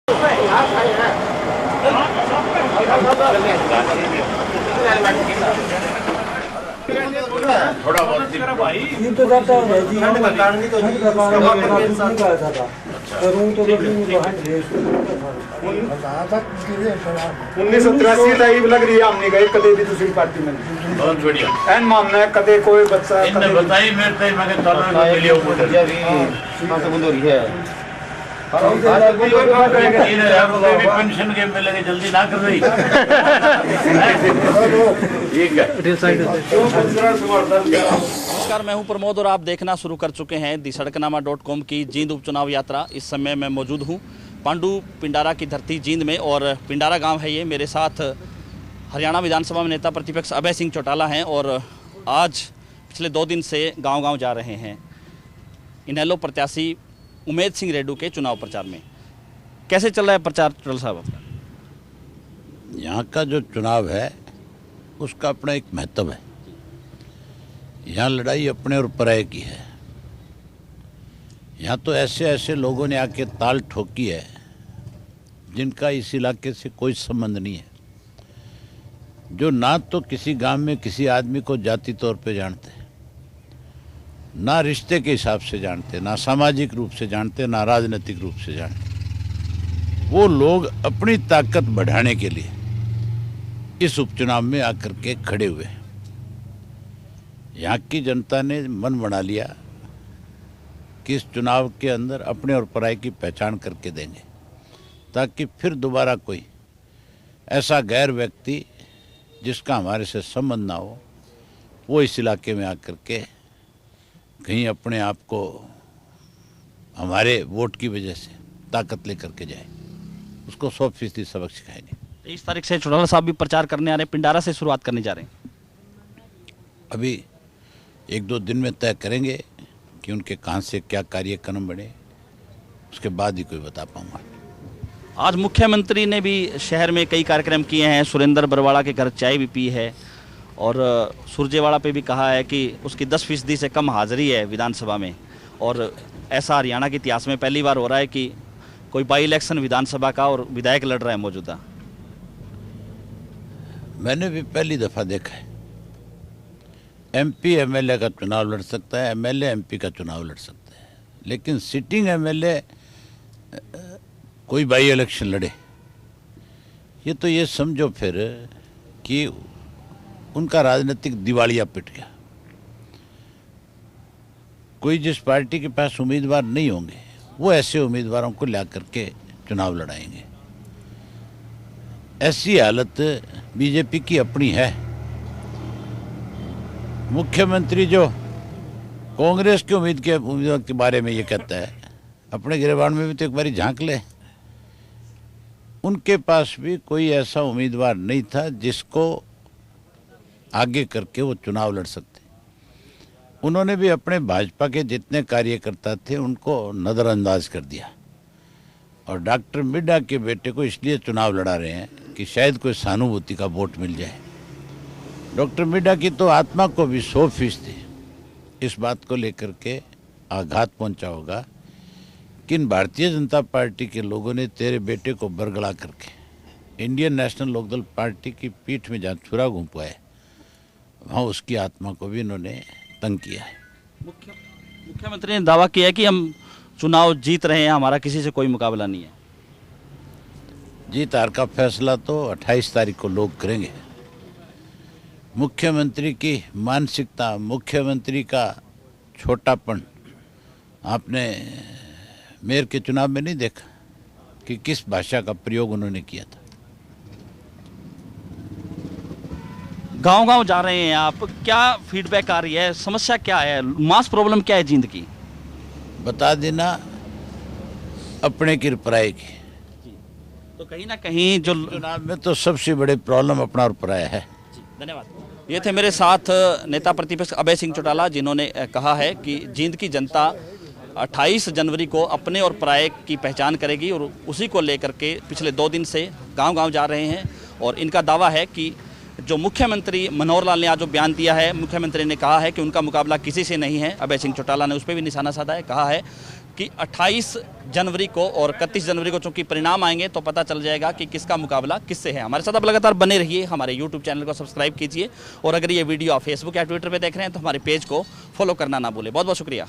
थोड़ा बहुत तो जाता है जी, हम उन्नीस सौ तिरासी लग रही है हमने गए कदे भी दूसरी पार्टी में बहुत बढ़िया एन मामला है कदे कोई बच्चा इनने बताई मेरे से मगर तोला को मिलियो मुझे है पेंशन के मिलेंगे जल्दी ना कर रही ठीक है। नमस्कार, मैं हूं प्रमोद और आप देखना शुरू कर चुके हैं दी सड़कनामा.com की जींद उपचुनाव यात्रा। इस समय मैं मौजूद हूं पांडु पिंडारा की धरती जींद में और पिंडारा गांव है ये। मेरे साथ हरियाणा विधानसभा में नेता प्रतिपक्ष अभय सिंह चौटाला हैं और आज पिछले 2 दिन से गांव-गांव जा रहे हैं इनेलो प्रत्याशी उमेद सिंह रेड्डू के चुनाव प्रचार में। कैसे चल रहा है प्रचार चौटाला साहब आपका? यहाँ का जो चुनाव है उसका अपना एक महत्व है। यहाँ लड़ाई अपने और पराये की है। यहाँ तो ऐसे ऐसे लोगों ने आके ताल ठोकी है जिनका इस इलाके से कोई संबंध नहीं है, जो ना तो किसी गांव में किसी आदमी को जाति तौर पे जानते, ना रिश्ते के हिसाब से जानते, ना सामाजिक रूप से जानते, ना राजनीतिक रूप से जानते। वो लोग अपनी ताकत बढ़ाने के लिए इस उपचुनाव में आकर के खड़े हुए। यहाँ की जनता ने मन बना लिया कि इस चुनाव के अंदर अपने और पराये की पहचान करके देंगे, ताकि फिर दोबारा कोई ऐसा गैर व्यक्ति जिसका हमारे से संबंध ना हो वो इस इलाके में आकर के कहीं अपने आप को हमारे वोट की वजह से ताकत लेकर के जाए, उसको 100% सबक सिखाएंगे। 23 तारीख से चौटाला साहब भी प्रचार करने आ रहे हैं, पिंडारा से शुरुआत करने जा रहे हैं। अभी 1-2 दिन में तय करेंगे कि उनके कहाँ से क्या कार्यक्रम बने, उसके बाद ही कोई बता पाऊंगा। आज मुख्यमंत्री ने भी शहर में कई कार्यक्रम किए हैं। सुरेंद्र बरवाड़ा के घर चाय भी पी है और सुरजेवाड़ा पे भी कहा है कि उसकी 10% से कम हाजिरी है विधानसभा में। और ऐसा हरियाणा के इतिहास में पहली बार हो रहा है कि कोई बाई इलेक्शन विधानसभा का और विधायक लड़ रहा है मौजूदा। मैंने भी पहली दफ़ा देखा है एमपी एमएलए का चुनाव लड़ सकता है, एमएलए एमपी का चुनाव लड़ सकता है, लेकिन सिटिंग एमएलए कोई बाई इलेक्शन लड़े, ये तो ये समझो फिर कि उनका राजनीतिक दिवालिया पिट गया। कोई जिस पार्टी के पास उम्मीदवार नहीं होंगे वो ऐसे उम्मीदवारों को ला करके चुनाव लड़ाएंगे। ऐसी हालत बीजेपी की अपनी है। मुख्यमंत्री जो कांग्रेस के उम्मीदवार के बारे में ये कहता है, अपने गिरबान में भी तो एक बारी झांक ले। उनके पास भी कोई ऐसा उम्मीदवार नहीं था जिसको आगे करके वो चुनाव लड़ सकते। उन्होंने भी अपने भाजपा के जितने कार्यकर्ता थे उनको नज़रअंदाज कर दिया और डॉक्टर मिड्डा के बेटे को इसलिए चुनाव लड़ा रहे हैं कि शायद कोई सहानुभूति का वोट मिल जाए। डॉक्टर मिड्डा की तो आत्मा को भी 100% इस बात को लेकर के आघात पहुंचा होगा कि इन भारतीय जनता पार्टी के लोगों ने तेरे बेटे को बरगला करके इंडियन नेशनल लोकदल पार्टी की पीठ में जहाँ छुरा घुमाया है, वहाँ उसकी आत्मा को भी इन्होंने तंग किया है। मुख्यमंत्री ने दावा किया है कि हम चुनाव जीत रहे हैं, हमारा किसी से कोई मुकाबला नहीं है। जीत हार का फैसला तो 28 तारीख को लोग करेंगे। मुख्यमंत्री की मानसिकता, मुख्यमंत्री का छोटापन आपने मेयर के चुनाव में नहीं देखा कि किस भाषा का प्रयोग उन्होंने किया था। गांव-गांव जा रहे हैं आप, क्या फीडबैक आ रही है, समस्या क्या है, मास प्रॉब्लम क्या है जींद की? बता देना अपने की पराये की। तो कहीं ना कहीं जो चुनाव में तो सबसे बड़े प्रॉब्लम अपना और पराया है। धन्यवाद। ये थे मेरे साथ नेता प्रतिपक्ष अभय सिंह चौटाला, जिन्होंने कहा है कि जींद की जनता 28 जनवरी को अपने और पराये की पहचान करेगी और उसी को लेकर के पिछले 2 दिन से गांव-गांव जा रहे हैं। और इनका दावा है कि जो मुख्यमंत्री मनोहर लाल ने आज जो बयान दिया है, मुख्यमंत्री ने कहा है कि उनका मुकाबला किसी से नहीं है। अभय सिंह चौटाला ने उस पर भी निशाना साधा है, कहा है कि 28 जनवरी को और 31 जनवरी को चूंकि परिणाम आएंगे तो पता चल जाएगा कि किसका मुकाबला किससे है। हमारे साथ आप लगातार बने रहिए, हमारे यूट्यूब चैनल को सब्सक्राइब कीजिए और अगर ये वीडियो आप फेसबुक या ट्विटर पर देख रहे हैं तो हमारे पेज को फॉलो करना ना भूलें। बहुत बहुत शुक्रिया।